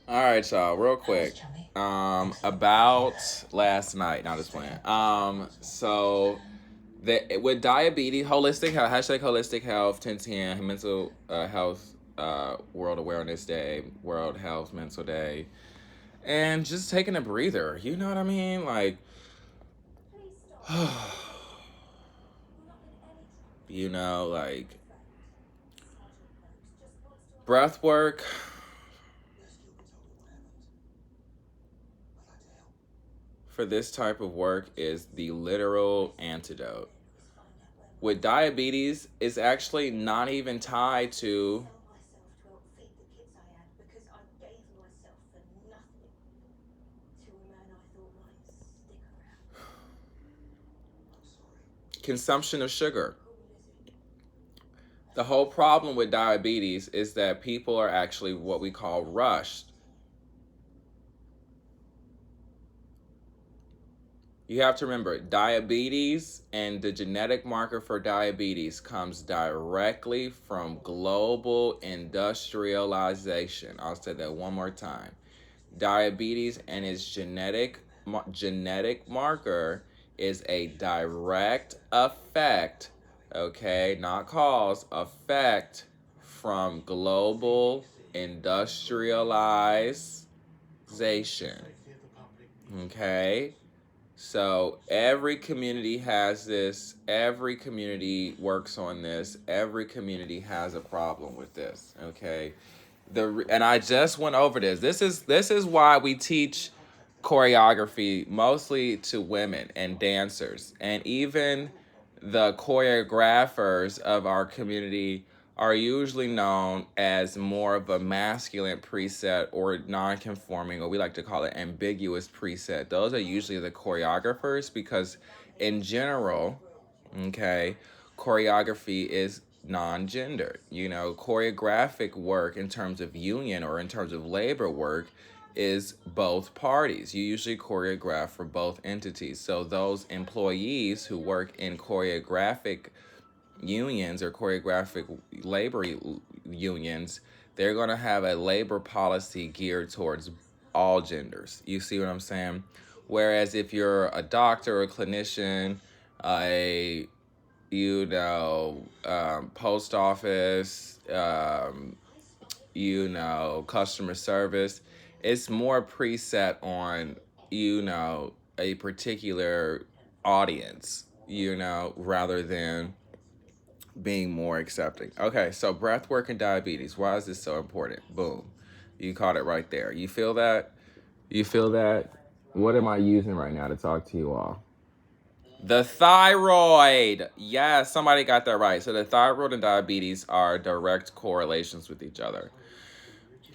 All right, y'all, real quick. About last night, not just playing. With diabetes, holistic health, hashtag holistic health, 1010, mental health, World Awareness Day, World Health Mental Day, and just taking a breather. You know what I mean? Like, like breath work for this type of work is the literal antidote. With diabetes, it's actually not even tied to consumption of sugar. The whole problem with diabetes is that people are actually what we call rushed. You have to remember, diabetes and the genetic marker for diabetes comes directly from global industrialization. I'll say that one more time. Diabetes and its genetic marker is a direct effect, okay, not cause, effect from global industrialization. Okay? So every community has this, every community works on this, every community has a problem with this, okay? And I just went over this. This is why we teach choreography mostly to women and dancers, and even the choreographers of our community are usually known as more of a masculine preset or non-conforming, or we like to call it ambiguous preset. Those are usually the choreographers because in general, okay, choreography is non-gendered. Choreographic work in terms of union or in terms of labor work is both parties. You usually choreograph for both entities. So those employees who work in choreographic unions or choreographic labor unions, they're going to have a labor policy geared towards all genders. You see what I'm saying? Whereas if you're a doctor or a clinician, a post office, customer service, it's more preset on, a particular audience, rather than being more accepting. Okay, so breath work and diabetes. Why is this so important? Boom. You caught it right there. You feel that? You feel that? What am I using right now to talk to you all? The thyroid. Yes, somebody got that right. So the thyroid and diabetes are direct correlations with each other.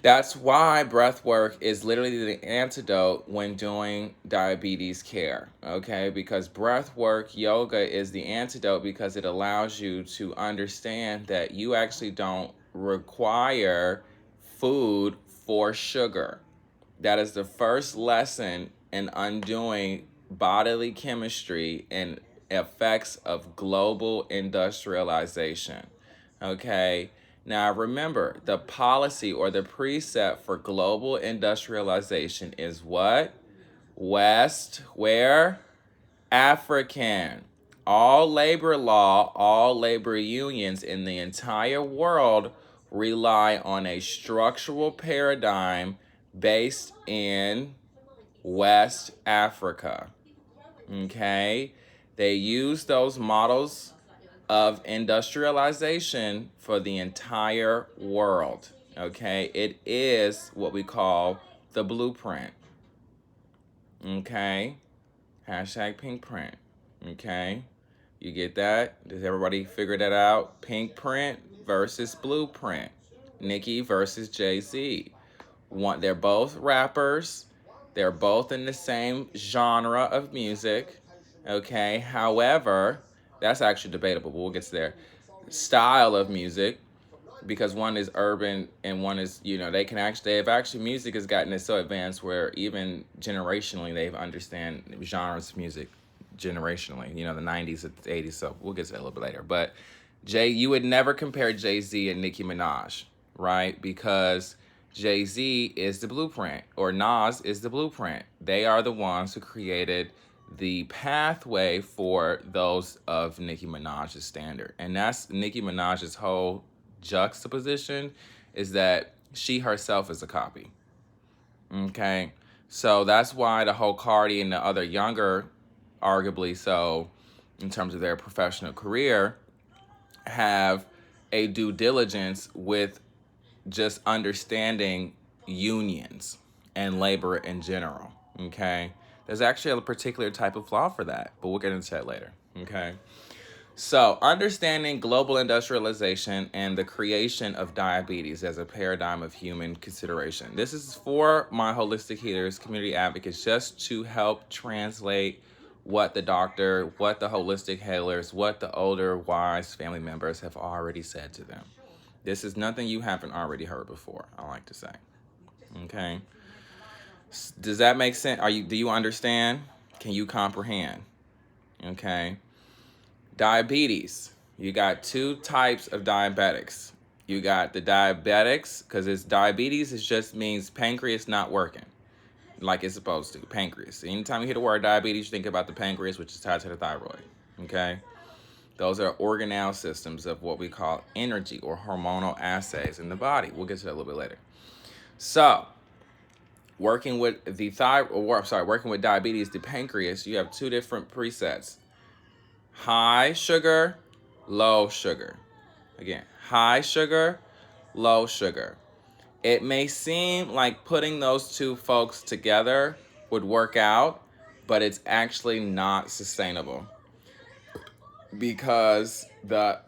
That's why breath work is literally the antidote when doing diabetes care, okay? Because breath work, yoga is the antidote because it allows you to understand that you actually don't require food for sugar. That is the first lesson in undoing bodily chemistry and effects of global industrialization. Okay? Now remember, the policy or the precept for global industrialization is what? West, where? African. All labor law, all labor unions in the entire world rely on a structural paradigm based in West Africa. Okay? They use those models of industrialization for the entire world. Okay? It is what we call the blueprint. Okay? Hashtag pink print. Okay? You get that? Does everybody figure that out? Pink print versus blueprint. Nicki versus Jay-Z. They're both rappers. They're both in the same genre of music. Okay? However, that's actually debatable, but we'll get to there. Style of music, because one is urban and one is, they've actually, music has gotten it so advanced where even generationally they've understand genres of music generationally, the 90s and 80s, so we'll get to that a little bit later. But you would never compare Jay-Z and Nicki Minaj, right? Because Jay-Z is the blueprint, or Nas is the blueprint. They are the ones who created the pathway for those of Nicki Minaj's standard. And that's Nicki Minaj's whole juxtaposition, is that she herself is a copy. Okay. So that's why the whole Cardi and the other younger, arguably so, in terms of their professional career, have a due diligence with just understanding unions and labor in general. Okay. There's actually a particular type of law for that, but we'll get into that later. Okay. So, understanding global industrialization and the creation of diabetes as a paradigm of human consideration. This is for my holistic healers, community advocates, just to help translate what the doctor, what the holistic healers, what the older, wise family members have already said to them. This is nothing you haven't already heard before, I like to say. Okay? Does that make sense? Do you understand? Can you comprehend? Okay? Diabetes. You got two types of diabetics. You got the diabetics, because it's diabetes, it just means pancreas not working like it's supposed to. Pancreas. Anytime you hear the word diabetes, you think about the pancreas, which is tied to the thyroid. Okay? Those are organelle systems of what we call energy or hormonal assays in the body. We'll get to that a little bit later. So, working with working with diabetes, the pancreas, you have two different presets. High sugar, low sugar. Again, high sugar, low sugar. It may seem like putting those two folks together would work out, but it's actually not sustainable, because the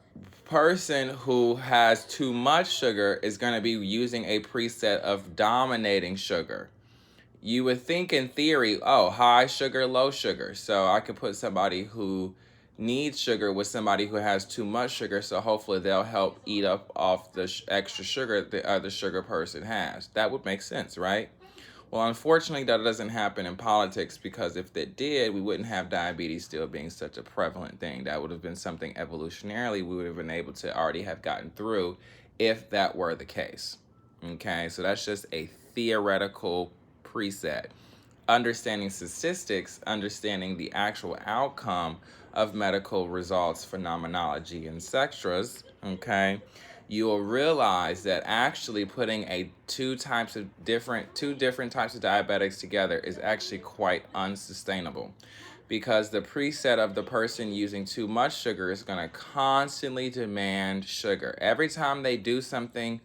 person who has too much sugar is going to be using a preset of dominating sugar. You would think in theory, oh, high sugar, low sugar. So I could put somebody who needs sugar with somebody who has too much sugar, so hopefully they'll help eat up off the extra sugar the other sugar person has. That would make sense, right? Well, unfortunately, that doesn't happen in politics, because if it did, we wouldn't have diabetes still being such a prevalent thing. That would have been something evolutionarily we would have been able to already have gotten through if that were the case. Okay, so that's just a theoretical preset. Understanding statistics, understanding the actual outcome of medical results, phenomenology, and etc., okay, you will realize that actually putting two different types of diabetics together is actually quite unsustainable, because the preset of the person using too much sugar is going to constantly demand sugar. Every time they do something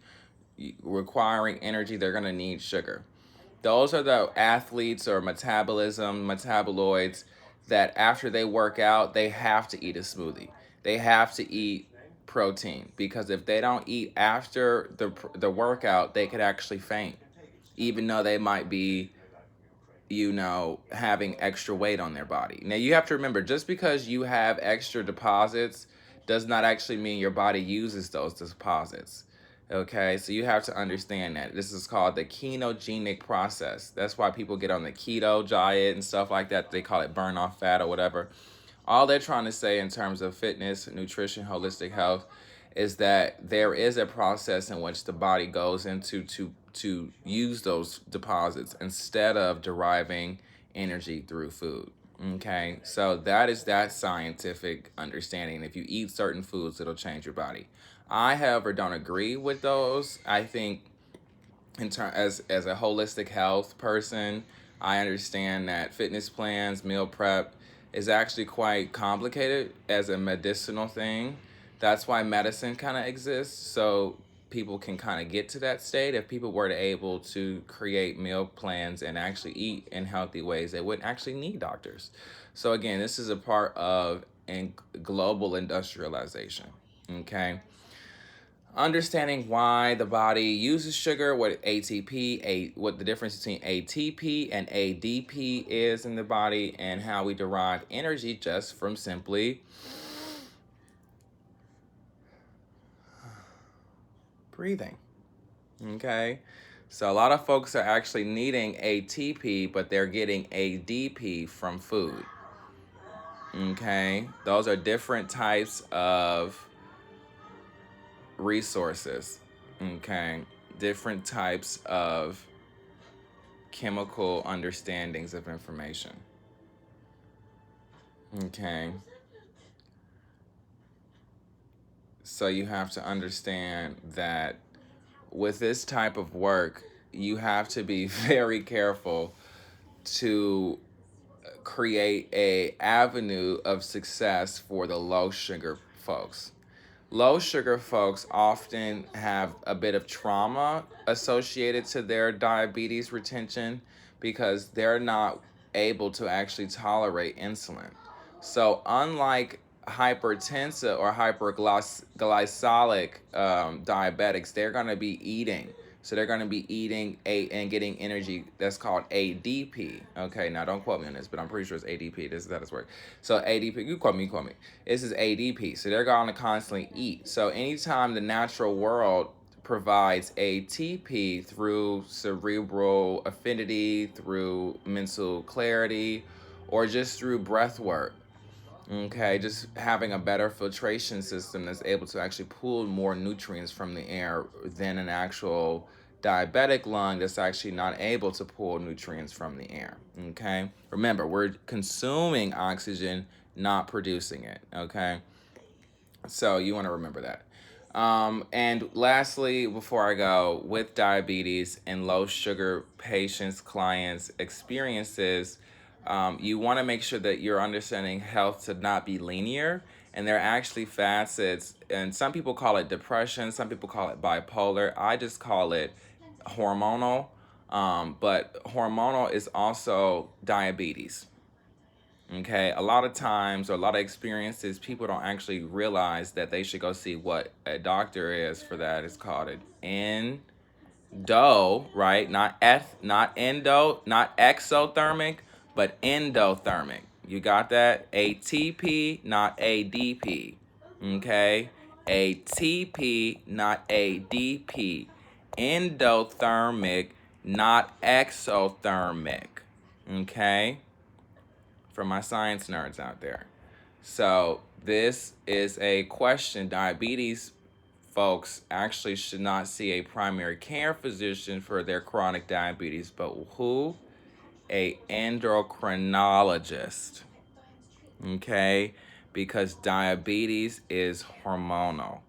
requiring energy, they're going to need sugar. Those are the athletes or metaboloids that after they work out, they have to eat a smoothie. They have to eat protein, because if they don't eat after the workout, they could actually faint, even though they might be, having extra weight on their body. Now, you have to remember, just because you have extra deposits does not actually mean your body uses those deposits. Okay, so you have to understand that. This is called the ketogenic process. That's why people get on the keto diet and stuff like that. They call it burn off fat or whatever. All they're trying to say in terms of fitness, nutrition, holistic health is that there is a process in which the body goes into to use those deposits instead of deriving energy through food. Okay, so that is that scientific understanding. If you eat certain foods, it'll change your body. I, however, don't agree with those. I think, as a holistic health person, I understand that fitness plans, meal prep is actually quite complicated as a medicinal thing. That's why medicine kind of exists, so people can kind of get to that state. If people were to able to create meal plans and actually eat in healthy ways, they wouldn't actually need doctors. So again, this is a part of global industrialization. Okay. Understanding why the body uses sugar, what what the difference between ATP and ADP is in the body, and how we derive energy just from simply breathing. Okay, so a lot of folks are actually needing ATP, but they're getting ADP from food. Okay, those are different types of resources. Okay, different types of chemical understandings of information. Okay. So you have to understand that with this type of work, you have to be very careful to create a avenue of success for the low sugar folks. Low sugar folks often have a bit of trauma associated to their diabetes retention because they're not able to actually tolerate insulin. So, unlike hypertensive or hyperglycemic diabetics, they're going to be eating. So they're going to be eating and getting energy that's called ADP. Okay, now don't quote me on this, but I'm pretty sure it's ADP. This is how this works. So ADP, you quote me, you quote me. This is ADP. So they're going to constantly eat. So anytime the natural world provides ATP through cerebral affinity, through mental clarity, or just through breath work, okay, just having a better filtration system that's able to actually pull more nutrients from the air than an actual diabetic lung that's actually not able to pull nutrients from the air. Okay, remember, we're consuming oxygen, not producing it. Okay, so you want to remember that. And lastly, before I go, with diabetes and low sugar patients, clients, experiences, you want to make sure that you're understanding health to not be linear. And there are actually facets, and some people call it depression, some people call it bipolar. I just call it hormonal. But hormonal is also diabetes. Okay, a lot of times or a lot of experiences, people don't actually realize that they should go see what a doctor is for that. It's called an endo, right? Not endo, not exothermic, but endothermic. You got that? ATP, not ADP. Okay? ATP, not ADP. Endothermic, not exothermic. Okay? For my science nerds out there. So this is a question. Diabetes folks actually should not see a primary care physician for their chronic diabetes, but who? A endocrinologist. Okay? Because diabetes is hormonal.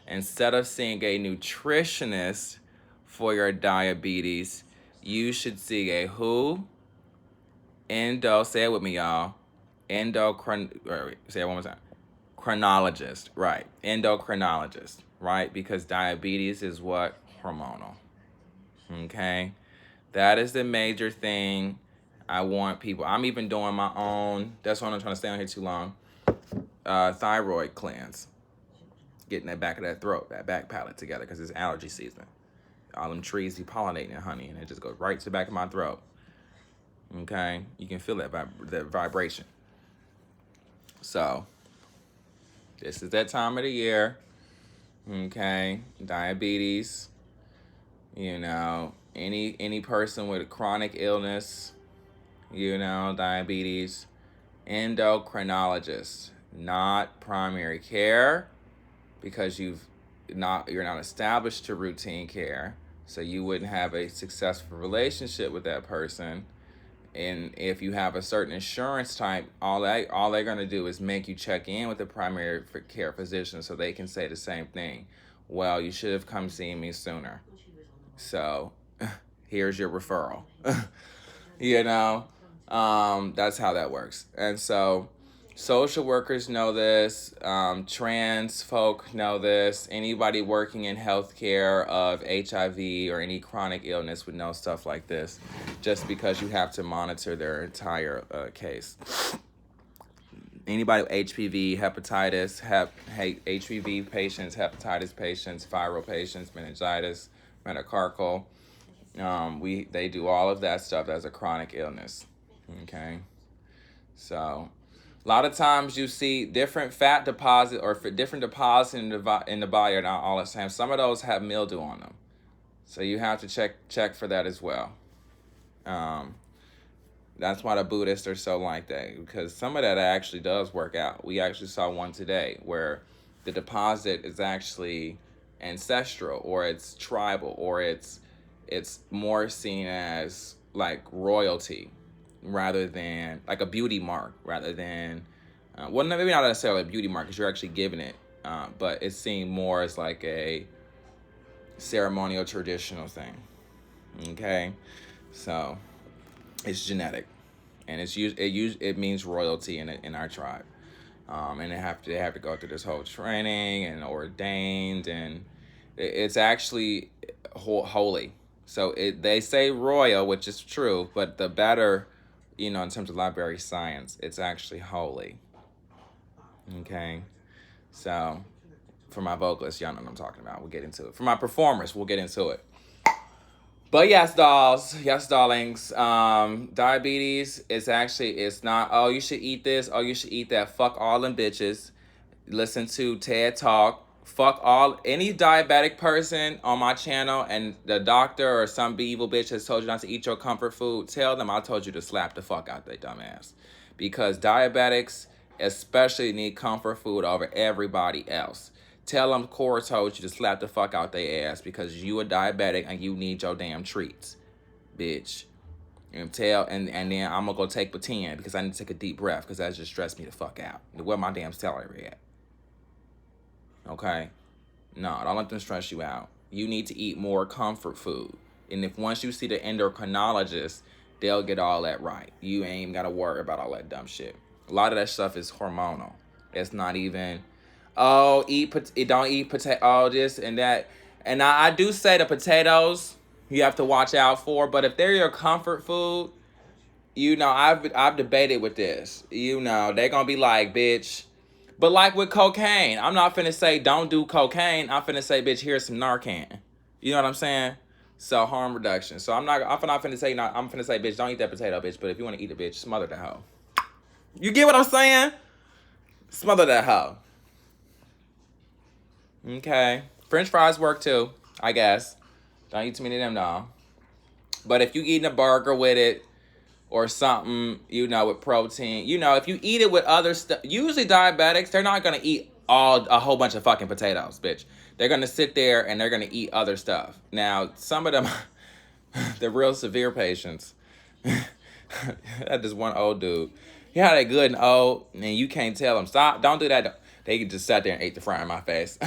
Instead of seeing a nutritionist for your diabetes, you should see a who? Say it with me, y'all. Say it one more time. Chronologist, right. Endocrinologist, right? Because diabetes is what? Hormonal. Okay? That is the major thing I want people. I'm even doing my own, that's why I'm not trying to stay on here too long, thyroid cleanse. Getting that back of that throat, that back palate together, because it's allergy season. All them trees be pollinating it, honey, and it just goes right to the back of my throat. Okay? You can feel that vibration. So, this is that time of the year. Okay? Diabetes. You know, any person with a chronic illness, diabetes, endocrinologist, not primary care, because you're not established to routine care, so you wouldn't have a successful relationship with that person. And if you have a certain insurance type, all they're going to do is make you check in with the primary care physician so they can say the same thing. Well, you should have come see me sooner. So here's your referral. That's how that works. And so social workers know this. Trans folk know this. Anybody working in healthcare of HIV or any chronic illness would know stuff like this, just because you have to monitor their entire case. Anybody with HPV, hepatitis, HPV patients, hepatitis patients, viral patients, meningitis, metacarpal. They do all of that stuff as a chronic illness. Okay, so a lot of times you see different fat deposit or different deposits in the body are not all the same. Some of those have mildew on them, so you have to check for that as well. That's why the Buddhists are so like that, because some of that actually does work out. We actually saw one today where the deposit is actually ancestral, or it's tribal, or it's more seen as like royalty rather than like a beauty mark, rather than well, maybe not necessarily a beauty mark because you're actually giving it, but it's seen more as like a ceremonial traditional thing. Okay, so it's genetic, and it means royalty in our tribe, and they have to go through this whole training and ordained, and it's actually holy. So they say royal, which is true, but the better, in terms of library science, it's actually holy. Okay, so for my vocalists, y'all know what I'm talking about. We'll get into it. For my performers, we'll get into it. But yes, dolls, yes, darlings. Diabetes is actually, it's not, oh, you should eat this, oh, you should eat that. Fuck all them bitches. Listen to TED Talk. Fuck any diabetic person on my channel, and the doctor or some evil bitch has told you not to eat your comfort food. Tell them I told you to slap the fuck out their dumbass. Because diabetics especially need comfort food over everybody else. Tell them Cora told you to slap the fuck out their ass because you a diabetic and you need your damn treats, bitch. And then I'm gonna go take pretend because I need to take a deep breath because that just stressed me the fuck out. Where my damn salary at? Okay? No, don't let them stress you out. You need to eat more comfort food. And if once you see the endocrinologist, they'll get all that right. You ain't even gotta worry about all that dumb shit. A lot of that stuff is hormonal. It's not even, oh, don't eat potato, all this and that. And I do say the potatoes you have to watch out for, but if they're your comfort food, I've debated with this. They're gonna be like, bitch. But like with cocaine, I'm not finna say don't do cocaine. I'm finna say, bitch, here's some Narcan. You know what I'm saying? So harm reduction. So I'm not finna say not. I'm finna say, bitch, don't eat that potato, bitch. But if you wanna eat it, bitch, smother the hoe. You get what I'm saying? Smother that hoe. Okay. French fries work too, I guess. Don't eat too many of them, though. But if you eating a burger with it, or something, with protein. If you eat it with other stuff, usually diabetics, they're not gonna eat a whole bunch of fucking potatoes, bitch. They're gonna sit there and they're gonna eat other stuff. Now, some of them, the real severe patients, that is one old dude. He had a good and old, and you can't tell him, stop, don't do that. They just sat there and ate the fry in my face.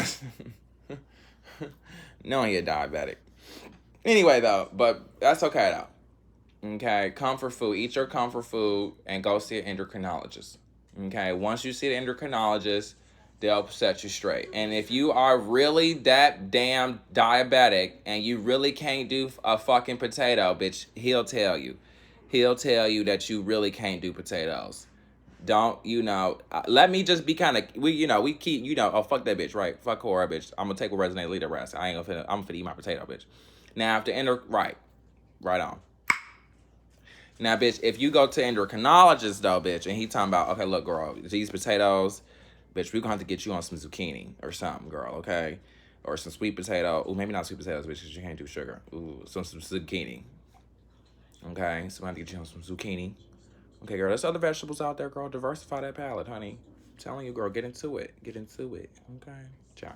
Knowing you're diabetic. Anyway, though, but that's okay, though. Okay, comfort food. Eat your comfort food and go see an endocrinologist. Okay, once you see the endocrinologist, they'll set you straight. And if you are really that damn diabetic and you really can't do a fucking potato, bitch, he'll tell you. He'll tell you that you really can't do potatoes. Don't, let me just be kind of, we keep, oh, fuck that bitch, right? Fuck Cora, bitch. I'm going to take what resonates, leave the rest. I'm finna eat my potato, bitch. Now, if the right on. Now, bitch, if you go to endocrinologist, though, bitch, and he talking about, okay, look, girl, these potatoes, bitch, we're going to have to get you on some zucchini or something, girl, okay? Or some sweet potato. Ooh, maybe not sweet potatoes, bitch, because you can't do sugar. Ooh, some zucchini. Okay? So I'm going to get you on some zucchini. Okay, girl, there's other vegetables out there, girl. Diversify that palate, honey. I'm telling you, girl, get into it. Get into it. Okay? Ciao.